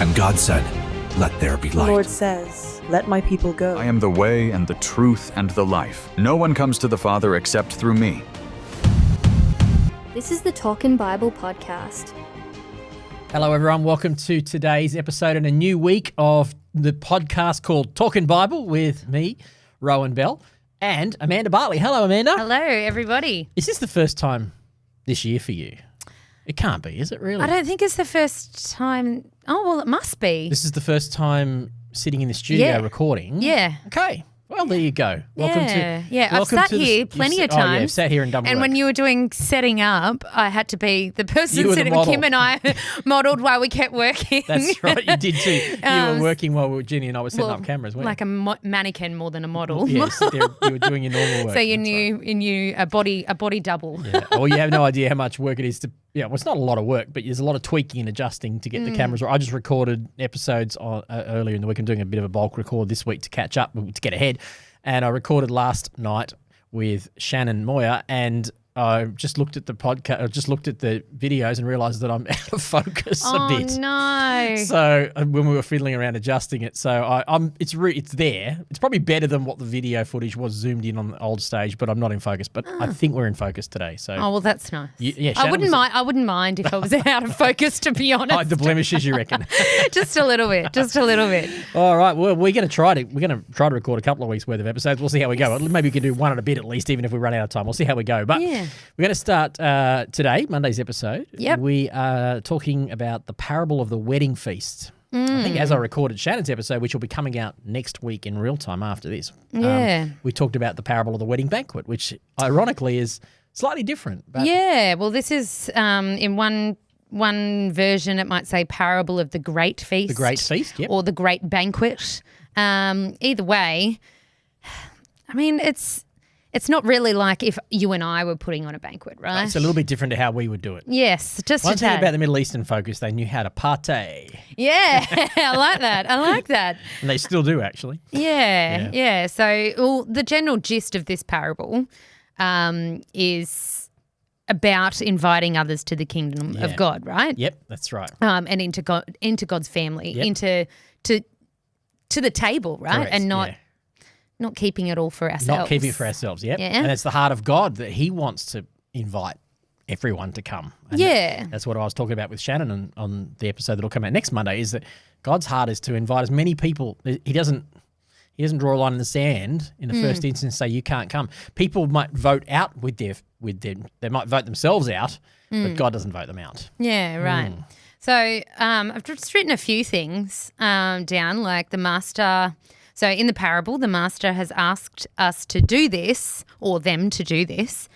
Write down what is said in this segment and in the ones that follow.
And God said, "Let there be The light." Lord says, "Let my people go." I am the way and the truth and the life. No one comes to the Father except through me. This is the Talkin' Bible podcast. Hello, everyone. Welcome to today's episode and a new week of the podcast called Talkin' Bible with me, Rohan Bell, and Amanda Bartley. Hello, Amanda. Hello, everybody. Is this the first time this year for you? It can't be, is it really? I don't think it's the first time. Oh, well, it must be. This is the first time sitting in the studio recording. Yeah. Okay. Well, there you go. Welcome to I've sat here plenty of times. Oh, yeah, I've sat here and done And work. when you were doing setting up, I had to be the person You were the sitting. model. Kim and I modelled while we kept working. That's right, you did too. You were working while Ginny and I were setting up cameras, weren't like you? a mannequin more than a model. Yes, you were doing your normal work. So you That's right. knew a body double. Yeah. Well, you have no idea how much work it is to. Yeah, well, it's not a lot of work, but there's a lot of tweaking and adjusting to get the cameras right. I just recorded episodes earlier in the week. I'm doing a bit of a bulk record this week to catch up, to get ahead. And I recorded last night with Shannon Moyer, and I just looked at the podcast, I just looked at the videos and realised that I'm out of focus a bit. Oh no! So when we were fiddling around adjusting it, so it's there. It's probably better than what the video footage was zoomed in on the old stage, but I'm not in focus. But I think we're in focus today. So well, that's nice. Yeah, I wouldn't mind. I wouldn't mind if I was out of focus. To be honest, hide the blemishes, you reckon? Just a little bit. Just a little bit. All right. Well, we're going to try to record a couple of weeks worth of episodes. We'll see how we go. Maybe we can do one at a bit at least, even if we run out of time. We'll see how we go. But Yeah. we're going to start today, Monday's episode. Yep. We are talking about the parable of the wedding feast. I think as I recorded Shannon's episode, which will be coming out next week in real time after this, we talked about the parable of the wedding banquet, which ironically is slightly different. But Yeah. Well, this is in one version, it might say parable of the Great Feast. The Great Feast, yep. Or the Great Banquet. Either way, I mean, it's not really like if you and I were putting on a banquet, right? It's a little bit different to how we would do it. Yes, just One a thing tad. about the Middle Eastern focus, they knew how to partay. Yeah, I like that. I like that. And they still do, actually. Yeah. So the general gist of this parable is about inviting others to the kingdom of God, right? Yep, that's right. And into God's family, Yep. to the table, right? Correct, And not keeping it all for ourselves. Not keeping it for ourselves, yep. Yeah. And it's the heart of God that he wants to invite everyone to come. And that's what I was talking about with Shannon on the episode that'll come out next Monday, is that God's heart is to invite as many people. He doesn't draw a line in the sand in the first instance and say you can't come. People might vote out with their they might vote themselves out, but God doesn't vote them out. Yeah, right. So I've just written a few things down, like the master. So in the parable, the master has asked us to do this, or them to do this,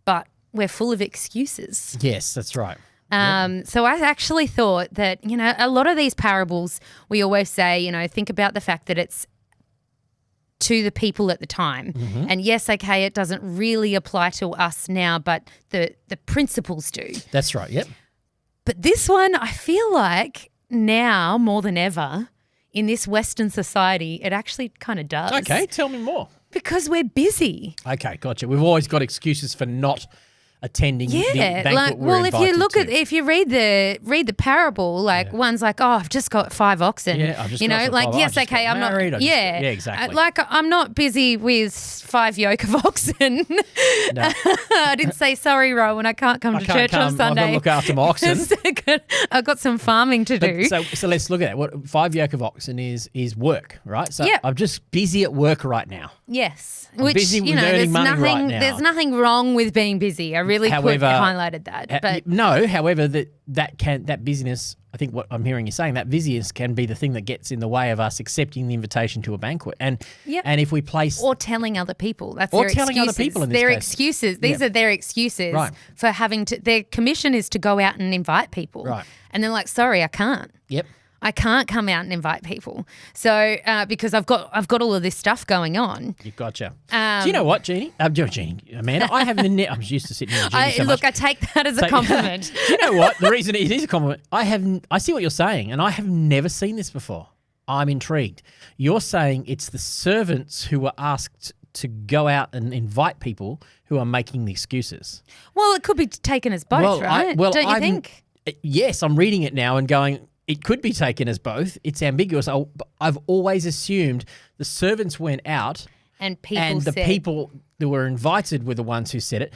but we're full of excuses. Yes, that's right. So I actually thought that, a lot of these parables, we always say, think about the fact that it's to the people at the time. And yes, okay, it doesn't really apply to us now, but the principles do. That's right, yep. But this one, I feel like now more than ever in this Western society, it actually kind of does. Okay, tell me more. Because we're busy. Okay, gotcha. We've always got excuses for not attending the banquet we're invited if you read the parable, like one's like, oh, I've just got 5 oxen. Yeah, I've just got like 5 yes, I just okay, got I'm married, not. I just Yeah, got- yeah, exactly. Like I'm not busy with 5 yoke of oxen. No. I didn't say sorry, Rowan. I can't come to church on Sunday. I've got to look after my oxen. I've got some farming to do. So let's look at that. What 5 yoke of oxen is work, right? So Yep. I'm just busy at work right now. Yes, I'm busy with there's earning money nothing. right now. There's nothing wrong with being busy. I really highlighted that. But However, that busyness, I think what I'm hearing you saying, that busyness can be the thing that gets in the way of us accepting the invitation to a banquet. And if we place or telling other people, that's or their telling excuses. other people in this their case. excuses. These are their excuses for having to. Their commission is to go out and invite people. Right. And they're like, sorry, I can't. Yep. I can't come out and invite people. So because I've got all of this stuff going on. You gotcha. Do you know what, Jeannie? Amanda, I have I'm used to sitting here with Jeannie so much. I take that as a compliment. Do you know what? The reason it is a compliment, I see what you're saying, and I have never seen this before. I'm intrigued. You're saying it's the servants who were asked to go out and invite people who are making the excuses. Well, it could be taken as both, right? Don't you think? Yes, I'm reading it now and going, it could be taken as both. It's ambiguous. I've always assumed the servants went out and the people that were invited were the ones who said it.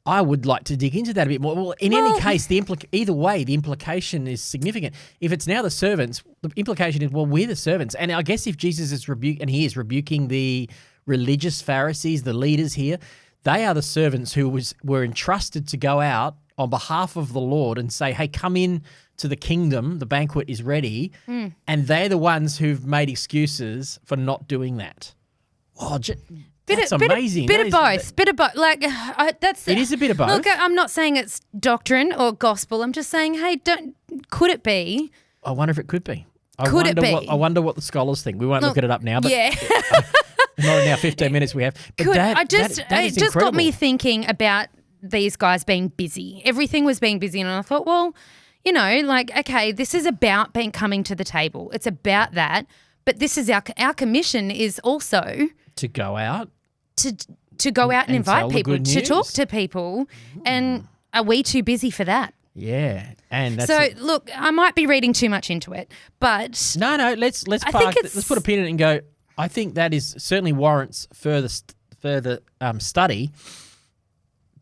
I would like to dig into that a bit more. Well, in any case, either way, the implication is significant. If it's now the servants, the implication is, well, we're the servants. And I guess if Jesus is rebuking the religious Pharisees, the leaders here, they are the servants who were entrusted to go out on behalf of the Lord and say, hey, come in to the kingdom, the banquet is ready. And they're the ones who've made excuses for not doing that. Oh, that's amazing. Bit of both. Like that's it is a bit of both. Look, I'm not saying it's doctrine or gospel. I'm just saying, hey, could it be? I wonder if it could be. I wonder what the scholars think. We won't look at it up now, but yeah. Not in our 15 minutes we have. But it just got me thinking about these guys being busy. Everything was being busy, and I thought, well, okay, this is about coming to the table. It's about that, but this is our commission is also to go out. To go out and invite people, to talk to people, and are we too busy for that? Yeah, and that's look, I might be reading too much into it, but no, let's park. Let's put a pin in it and go. I think that is certainly warrants further study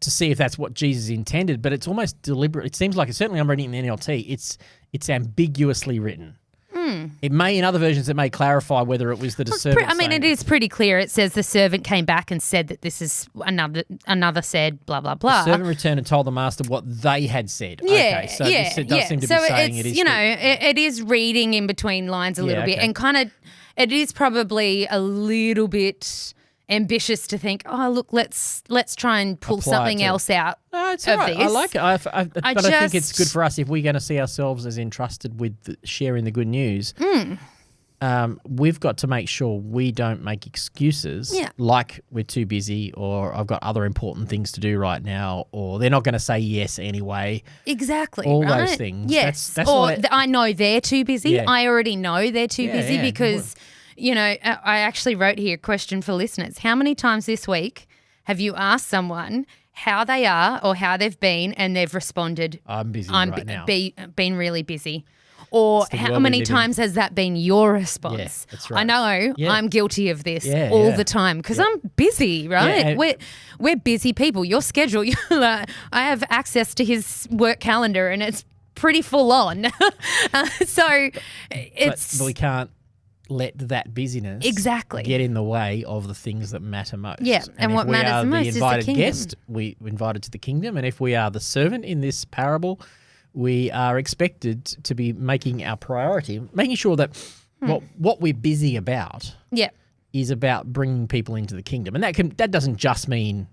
to see if that's what Jesus intended. But it's almost deliberate. It seems like certainly I'm reading in the NLT. It's ambiguously written. It may, in other versions, it may clarify whether it was the servant. It is pretty clear. It says the servant came back and said that this is another said blah blah blah. The servant returned and told the master what they had said. Yeah, okay, so this does seem to be saying it is. It is reading in between lines a little bit, and kind of, it is probably a little bit ambitious to think, oh, look, let's try and pull something else out. No, it's all right. I like it. I think it's good for us if we're going to see ourselves as entrusted with sharing the good news. We've got to make sure we don't make excuses like we're too busy or I've got other important things to do right now or they're not going to say yes anyway. Exactly. All those things. Yes. I know they're too busy. Yeah. I already know they're too busy because... I actually wrote here a question for listeners. How many times this week have you asked someone how they are or how they've been and they've responded, I'm busy right now. Been really busy. Or how many times has that been your response? Yeah, that's right. I know I'm guilty of this all the time because I'm busy, right? Yeah, we're busy people. Your schedule, I have access to his work calendar and it's pretty full on. But we can't let that busyness get in the way of the things that matter most. Yeah, and what matters the most is the kingdom. If we are the invited guest, we're invited to the kingdom, and if we are the servant in this parable, we are expected to be making our priority, making sure that what we're busy about is about bringing people into the kingdom. And that doesn't just mean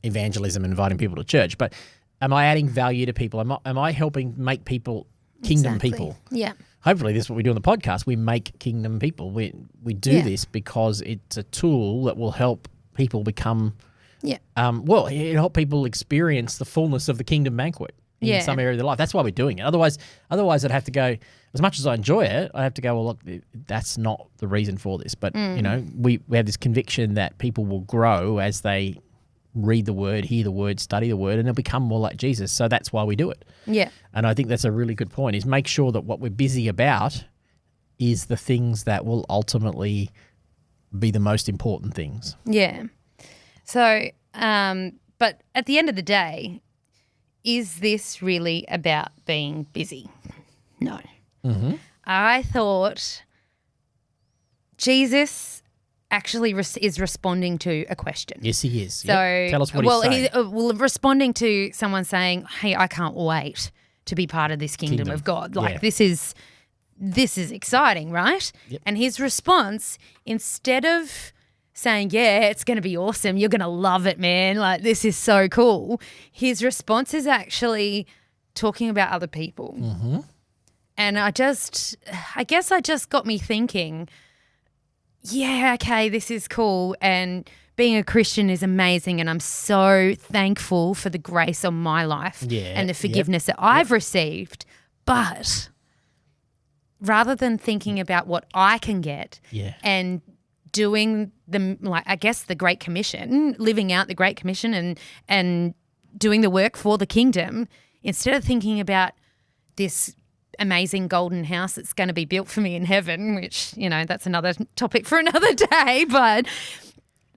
evangelism and inviting people to church, but am I adding value to people? Am I helping make people kingdom people? Yeah. Hopefully this is what we do on the podcast. We make kingdom people. We do this because it's a tool that will help people become it'll help people experience the fullness of the kingdom banquet in some area of their life. That's why we're doing it. Otherwise I'd have to go, as much as I enjoy it, I have to go, well, look, that's not the reason for this. But, we have this conviction that people will grow as they read the word, hear the word, study the word, and they'll become more like Jesus. So that's why we do it. Yeah. And I think that's a really good point, is make sure that what we're busy about is the things that will ultimately be the most important things. Yeah. So, but at the end of the day, is this really about being busy? No. Mm-hmm. I thought Jesus actually is responding to a question. Yes, he is. So tell us what he's saying. He's responding to someone saying, hey, I can't wait to be part of this kingdom of God. This is exciting, right? Yep. And his response, instead of saying, yeah, it's going to be awesome, you're going to love it, man, like this is so cool, his response is actually talking about other people. Mm-hmm. And I guess I just got me thinking, yeah, okay, this is cool, and being a Christian is amazing, and I'm so thankful for the grace on my life and the forgiveness that I've received. But rather than thinking about what I can get and doing the Great Commission, living out the Great Commission and doing the work for the kingdom, instead of thinking about this amazing golden house that's going to be built for me in heaven, which, that's another topic for another day, but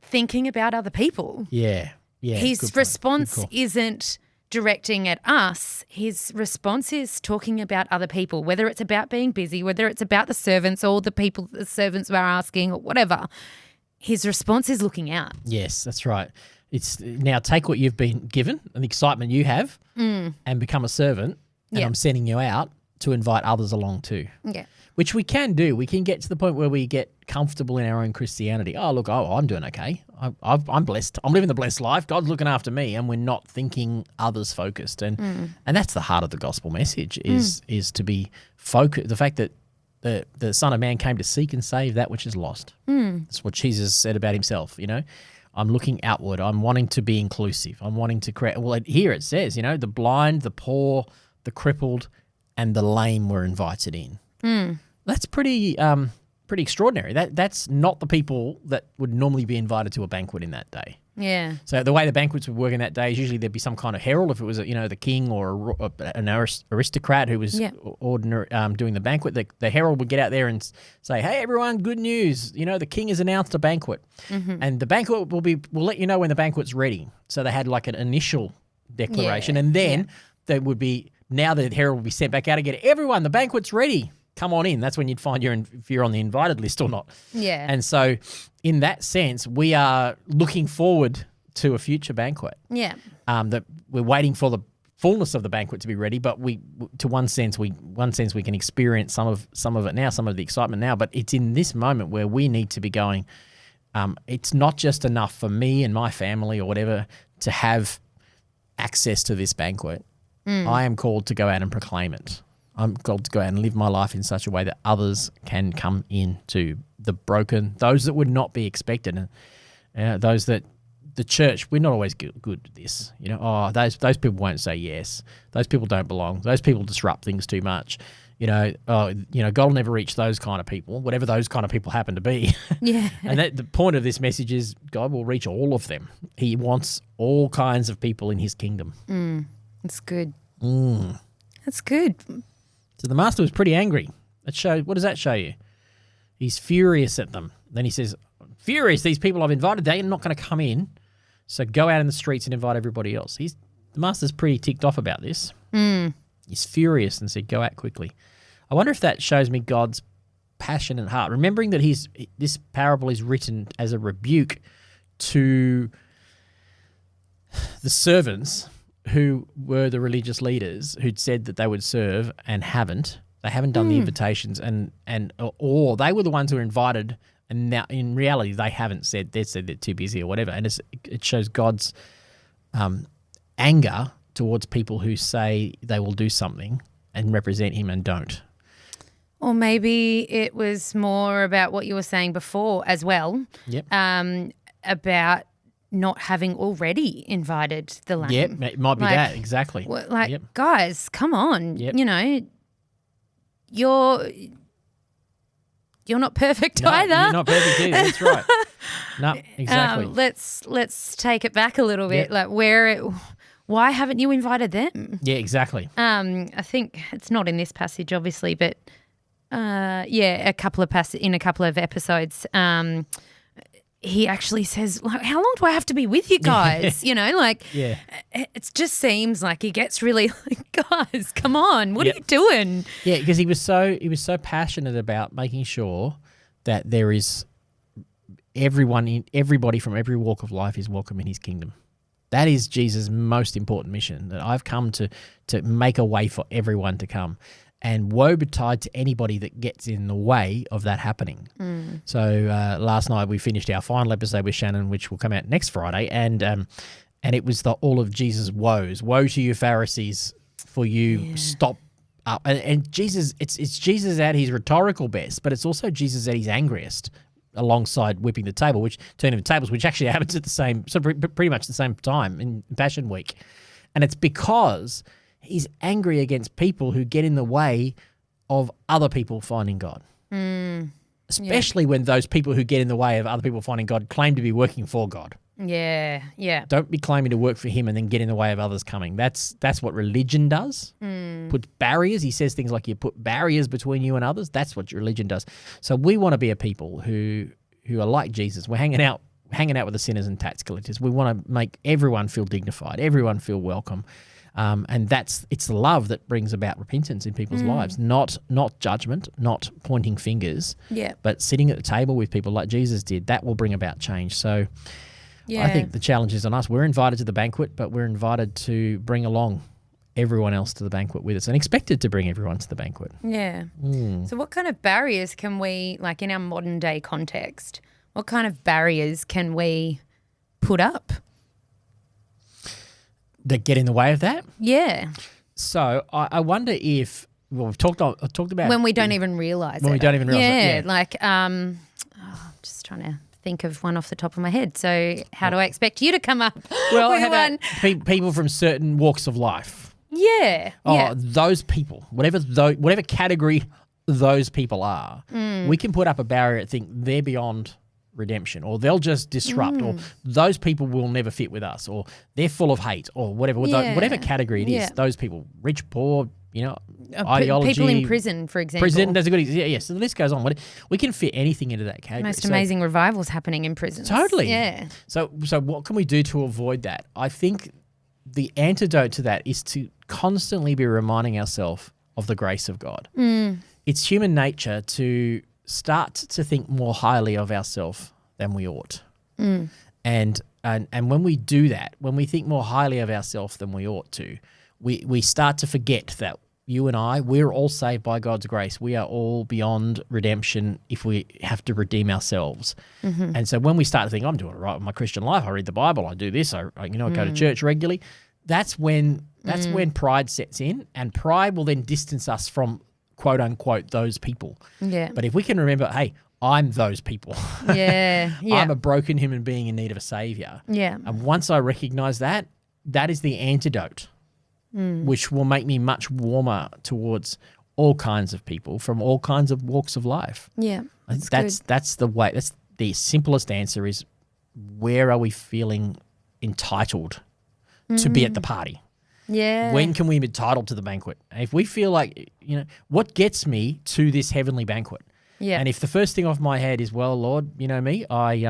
thinking about other people. Yeah. His response isn't directing at us. His response is talking about other people, whether it's about being busy, whether it's about the servants or the people the servants were asking or whatever. His response is looking out. Yes, that's right. It's now take what you've been given and the excitement you have and become a servant, and I'm sending you out to invite others along too. Yeah. Which we can do. We can get to the point where we get comfortable in our own Christianity. Oh, look, I'm doing okay. I'm blessed. I'm living the blessed life. God's looking after me, and we're not thinking others focused. And that's the heart of the gospel message is to be focused. The fact that the Son of Man came to seek and save that which is lost. That's what Jesus said about himself. I'm looking outward. I'm wanting to be inclusive. I'm wanting to create. Well, here it says, the blind, the poor, the crippled, and the lame were invited in. That's pretty extraordinary. That's not the people that would normally be invited to a banquet in that day. Yeah. So the way the banquets would work in that day is usually there'd be some kind of herald if it was the king or an aristocrat who was ordinary doing the banquet. The herald would get out there and say, "Hey everyone, good news! The king has announced a banquet, and the banquet we'll let you know when the banquet's ready." So they had like an initial declaration, and then there would be the herald would be sent back out again. Everyone, the banquet's ready. Come on in. That's when you'd find if you're on the invited list or not. Yeah. And so in that sense, we are looking forward to a future banquet. Yeah. That we're waiting for the fullness of the banquet to be ready, but to one sense we can experience some of it now, some of the excitement now, but it's in this moment where we need to be going, it's not just enough for me and my family or whatever to have access to this banquet. I am called to go out and proclaim it. I'm called to go out and live my life in such a way that others can come in to the broken, those that would not be expected, and those that the church, we're not always good at this. Those people won't say yes. Those people don't belong. Those people disrupt things too much. God will never reach those kind of people, whatever those kind of people happen to be. Yeah. And the point of this message is God will reach all of them. He wants all kinds of people in his kingdom. That's good. That's good. So the master was pretty angry. What does that show you? He's furious at them. Then he says, "Furious, these people I've invited, they're not going to come in. So go out in the streets and invite everybody else." The master's pretty ticked off about this. He's furious and said, "Go out quickly." I wonder if that shows me God's passionate heart. Remembering that this parable is written as a rebuke to the servants who were the religious leaders who'd said that they would serve and haven't. They haven't done the invitations or they were the ones who were invited, and now in reality they haven't said. They said they're too busy or whatever. And it shows God's anger towards people who say they will do something and represent him and don't. Or maybe it was more about what you were saying before as well. Yep. About not having already invited the lame. Yep, it might be that, exactly. Guys, come on. Yep. You're not perfect either. You're not perfect either. That's right. No, exactly. Let's take it back a little bit. Yep. Why haven't you invited them? Yeah, exactly. I think it's not in this passage, obviously, but a couple of episodes. He actually says, "How long do I have to be with you guys?" It just seems like he gets really guys, come on, what are you doing? Yeah, because he was so passionate about making sure that there is everybody from every walk of life is welcome in his kingdom. That is Jesus' most important mission, that I've come to make a way for everyone to come. And woe betide to anybody that gets in the way of that happening. So last night we finished our final episode with Shannon, which will come out next Friday, and it was all of Jesus' woes. Woe to you Pharisees, for you stop up. And Jesus, it's Jesus at his rhetorical best, but it's also Jesus at his angriest, alongside whipping the table, turning the tables, which actually happens at pretty much the same time in Passion Week. And it's because he's angry against people who get in the way of other people finding God. Especially when those people who get in the way of other people finding God claim to be working for God. Yeah, yeah. Don't be claiming to work for him and then get in the way of others coming. That's what religion does. Puts barriers. He says things like you put barriers between you and others. That's what religion does. So we want to be a people who are like Jesus. We're hanging out with the sinners and tax collectors. We want to make everyone feel dignified, everyone feel welcome. And it's love that brings about repentance in people's lives, not judgment, not pointing fingers, but sitting at the table with people like Jesus did. That will bring about change. So I think the challenge is on us. We're invited to the banquet, but we're invited to bring along everyone else to the banquet with us and expected to bring everyone to the banquet. Yeah. So what kind of barriers can we, like in our modern day context, what kind of barriers can we put up that get in the way of that? Yeah. So I wonder if I've talked about when we don't even realise it. When we don't even realise it. Yeah. Like I'm just trying to think of one off the top of my head. So how do I expect you to come up Well, with how about one? people from certain walks of life? Yeah. Those people, whatever category those people are, we can put up a barrier and think they're beyond redemption, or they'll just disrupt, or those people will never fit with us, or they're full of hate, or whatever. Whatever category it is, those people, rich, poor, ideology. People in prison, for example. Prison, that's a good example. Yeah, so the list goes on. We can fit anything into that category. Most amazing revivals happening in prisons. Totally. Yeah. So what can we do to avoid that? I think the antidote to that is to constantly be reminding ourselves of the grace of God. It's human nature to start to think more highly of ourselves than we ought. And when we do that, when we think more highly of ourselves than we ought to, we start to forget that you and I, we're all saved by God's grace. We are all beyond redemption if we have to redeem ourselves. And so when we start to think, I'm doing it right with my Christian life, I read the Bible, I do this, I go to church regularly, that's when pride sets in, and pride will then distance us from quote unquote those people. Yeah. But if we can remember, hey, I'm those people. Yeah. I'm a broken human being in need of a savior. Yeah. And once I recognize that, that is the antidote, which will make me much warmer towards all kinds of people from all kinds of walks of life. Yeah. That's the way. That's the simplest answer is, where are we feeling entitled to be at the party? Yeah. When can we be entitled to the banquet? If we feel like, what gets me to this heavenly banquet? Yeah. And if the first thing off my head is, well, Lord, you know me, I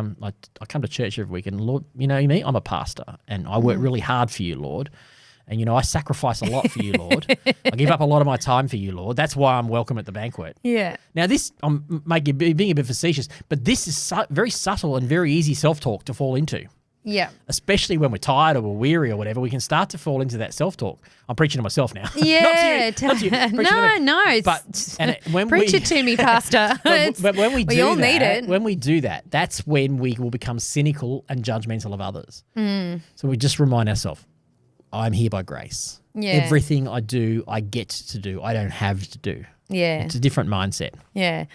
come to church every week, and Lord, you know me, I'm a pastor, and I work really hard for you, Lord. And, I sacrifice a lot for you, Lord. I give up a lot of my time for you, Lord. That's why I'm welcome at the banquet. Yeah. Now, this, I'm being a bit facetious, but this is very subtle and very easy self-talk to fall into. Yeah. Especially when we're tired or we're weary or whatever, we can start to fall into that self-talk. I'm preaching to myself now. Yeah. Not to you. No. Preach it to me, Pastor. but when we all need it. When we do that, that's when we will become cynical and judgmental of others. So we just remind ourselves, I'm here by grace. Yeah. Everything I do, I get to do. I don't have to do. Yeah. It's a different mindset. Yeah.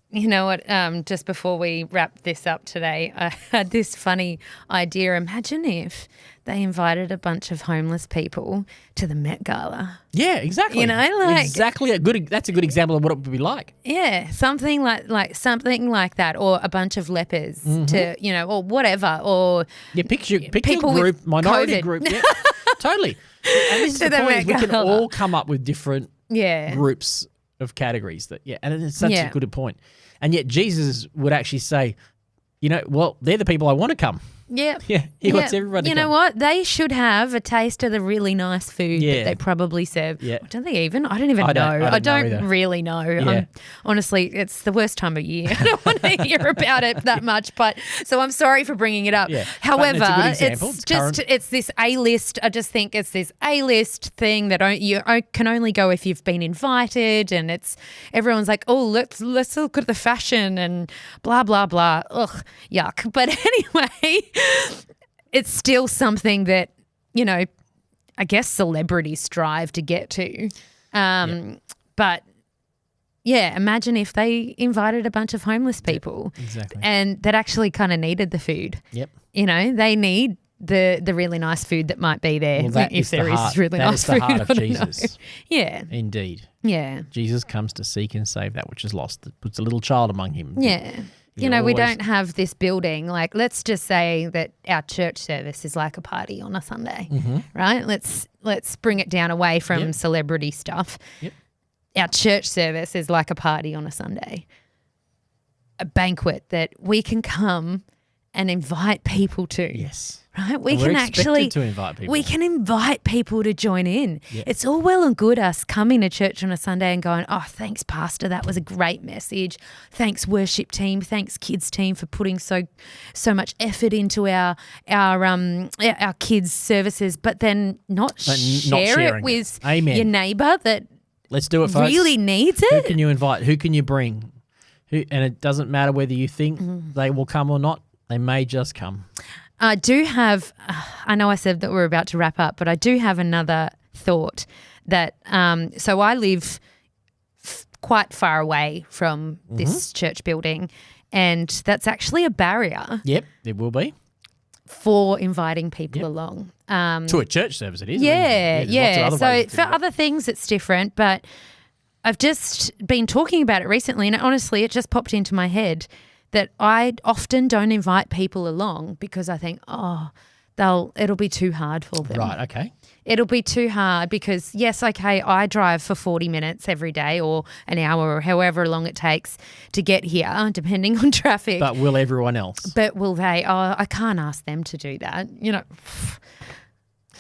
You know what? Just before we wrap this up today, I had this funny idea. Imagine if they invited a bunch of homeless people to the Met Gala. Yeah, exactly. Exactly. That's a good example of what it would be like. Yeah, something like something like that, or a bunch of lepers to or whatever, or pick your people group, with minority COVID. group. Yeah, totally. And this is To the the point: is we Met can Gala. all come up with different groups of categories. And it's such a good point. And yet Jesus would actually say, well, they're the people I want to come. Yeah. Yeah, he wants everybody to You come. know what? They should have a taste of the really nice food Yeah. that they probably serve. Yeah. Don't they even? I don't even I know. don't I know don't either. really know. Yeah. Honestly, it's the worst time of year. I don't want to hear about it that much. So I'm sorry for bringing it up. Yeah. However, But it's a good example. it's It's just current. it's this A-list. I just think it's this A-list thing that you can only go if you've been invited, and everyone's like, oh, let's look at the fashion and blah blah blah. Ugh, yuck. But anyway. It's still something that, I guess celebrities strive to get to. But, imagine if they invited a bunch of homeless people. Exactly. And that actually kind of needed the food. Yep. They need the really nice food that might be there. Well, that if is the there is heart. really That nice is the food. heart of I don't know. Jesus. Yeah. Indeed. Yeah. Jesus comes to seek and save that which is lost. That puts a little child among him. Yeah. we don't have this building. Like, let's just say that our church service is like a party on a Sunday, right? Let's bring it down away from celebrity stuff. Yep. Our church service is like a party on a Sunday, a banquet that we can come and invite people to. Yes. Right? We're expected to invite people. We can invite people to join in. Yep. It's all well and good us coming to church on a Sunday and going, oh, thanks, Pastor, that was a great message. Thanks, worship team. Thanks, kids team, for putting so much effort into our kids' services, but then not share it with your neighbour that let's do it, folks. Really needs it. Who can you invite? Who can you bring? And it doesn't matter whether you think they will come or not. They may just come. I do have, I know I said that we're about to wrap up, but I do have another thought that, so I live quite far away from this church building, and that's actually a barrier. Yep, it will be. For inviting people along. To a church service it is. Yeah. So for other things it's different, but I've just been talking about it recently, and honestly it just popped into my head that I often don't invite people along because I think, it'll be too hard for them. Right, okay. It'll be too hard because, yes, okay, I drive for 40 minutes every day or an hour or however long it takes to get here, depending on traffic. But will everyone else? But will they? I can't ask them to do that.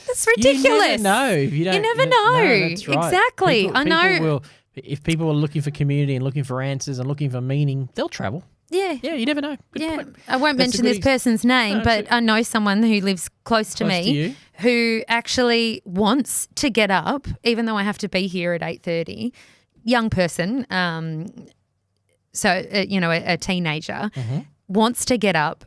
That's ridiculous. You never know. You never know. No, that's right. Exactly. I know. If people are looking for community and looking for answers and looking for meaning, they'll travel. Yeah. Yeah, you never know. Good yeah. point. I won't mention this person's name, but I know someone who lives close to me who actually wants to get up, even though I have to be here at 8:30. Young person, a teenager, wants to get up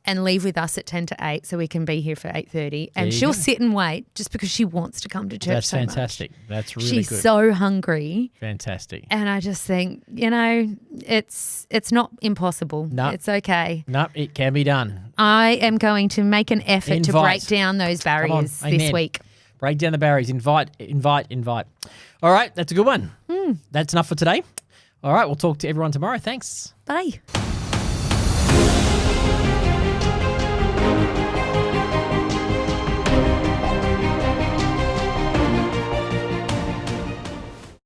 and leave with us at 10 to 8 so we can be here for 8:30. And she'll sit and wait just because she wants to come to church. That's fantastic. That's really She's good. She's so hungry. Fantastic. And I just think, it's not impossible. No. It's okay. No, it can be done. I am going to make an effort to break down those barriers this week. Break down the barriers. Invite. All right, that's a good one. That's enough for today. All right, we'll talk to everyone tomorrow. Thanks. Bye.